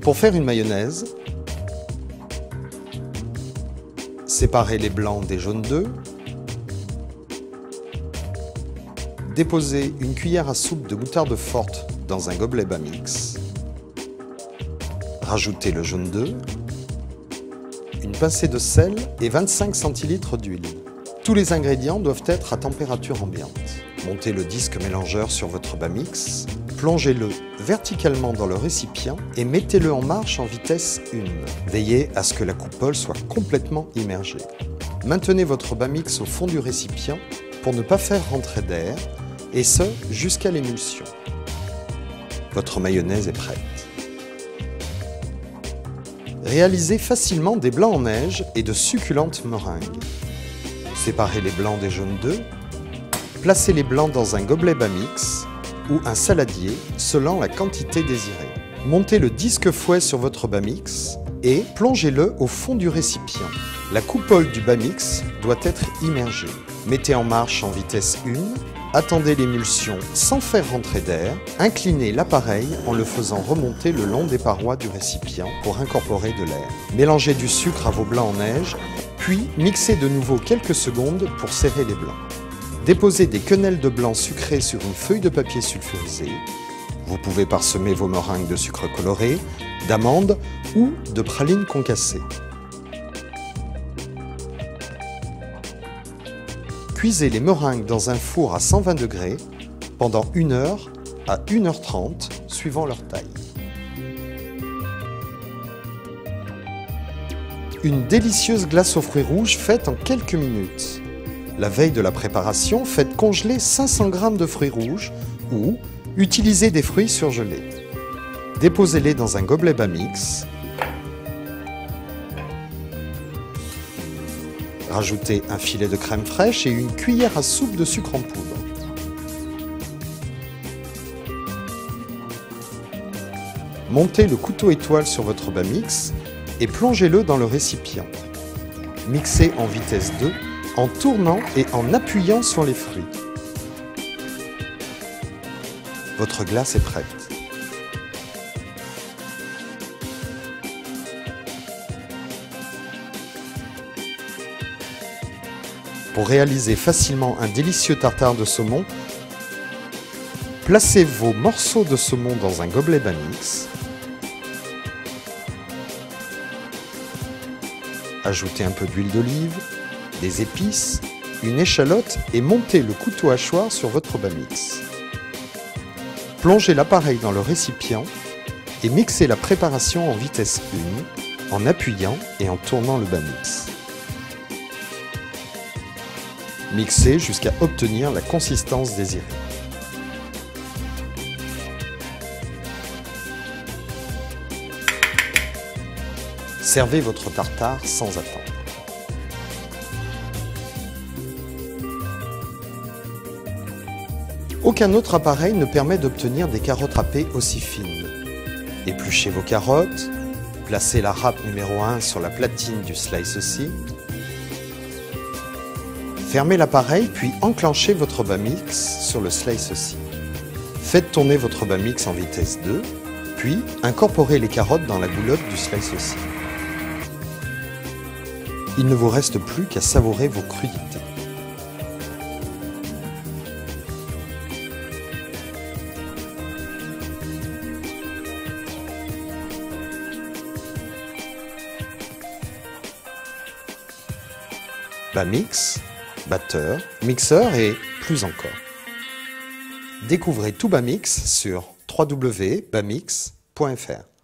Pour faire une mayonnaise, séparez les blancs des jaunes d'œufs. Déposez une cuillère à soupe de moutarde forte dans un gobelet Bamix. Rajoutez le jaune d'œuf, une pincée de sel et 25 centilitres d'huile. Tous les ingrédients doivent être à température ambiante. Montez le disque mélangeur sur votre Bamix, plongez-le verticalement dans le récipient et mettez-le en marche en vitesse 1. Veillez à ce que la coupole soit complètement immergée. Maintenez votre Bamix au fond du récipient pour ne pas faire rentrer d'air, et ce jusqu'à l'émulsion. Votre mayonnaise est prête. Réalisez facilement des blancs en neige et de succulentes meringues. Séparez les blancs des jaunes d'œufs. Placez les blancs dans un gobelet Bamix ou un saladier selon la quantité désirée. Montez le disque fouet sur votre Bamix et plongez-le au fond du récipient. La coupole du Bamix doit être immergée. Mettez en marche en vitesse 1. Attendez l'émulsion sans faire rentrer d'air. Inclinez l'appareil en le faisant remonter le long des parois du récipient pour incorporer de l'air. Mélangez du sucre à vos blancs en neige, puis mixez de nouveau quelques secondes pour serrer les blancs. Déposez des quenelles de blanc sucré sur une feuille de papier sulfurisé. Vous pouvez parsemer vos meringues de sucre coloré, d'amandes ou de pralines concassées. Cuisez les meringues dans un four à 120 degrés pendant 1 heure à 1h30 suivant leur taille. Une délicieuse glace aux fruits rouges faite en quelques minutes. La veille de la préparation, faites congeler 500 g de fruits rouges ou utilisez des fruits surgelés. Déposez-les dans un gobelet Bamix. Rajoutez un filet de crème fraîche et une cuillère à soupe de sucre en poudre. Montez le couteau étoile sur votre Bamix et plongez-le dans le récipient. Mixez en vitesse 2 en tournant et en appuyant sur les fruits. Votre glace est prête. Pour réaliser facilement un délicieux tartare de saumon, placez vos morceaux de saumon dans un gobelet Bamix. Ajoutez un peu d'huile d'olive, des épices, une échalote et montez le couteau hachoir sur votre Bamix. Plongez l'appareil dans le récipient et mixez la préparation en vitesse 1 en appuyant et en tournant le Bamix. Mixez jusqu'à obtenir la consistance désirée. Servez votre tartare sans attendre. Aucun autre appareil ne permet d'obtenir des carottes râpées aussi fines. Épluchez vos carottes, placez la râpe numéro 1 sur la platine du slice-ci. Fermez l'appareil puis enclenchez votre Bamix sur le slice-ci. Faites tourner votre Bamix en vitesse 2, puis incorporez les carottes dans la goulotte du slice-ci. Il ne vous reste plus qu'à savourer vos crudités. Bamix, batteur, mixeur et plus encore. Découvrez tout Bamix sur www.bamix.fr.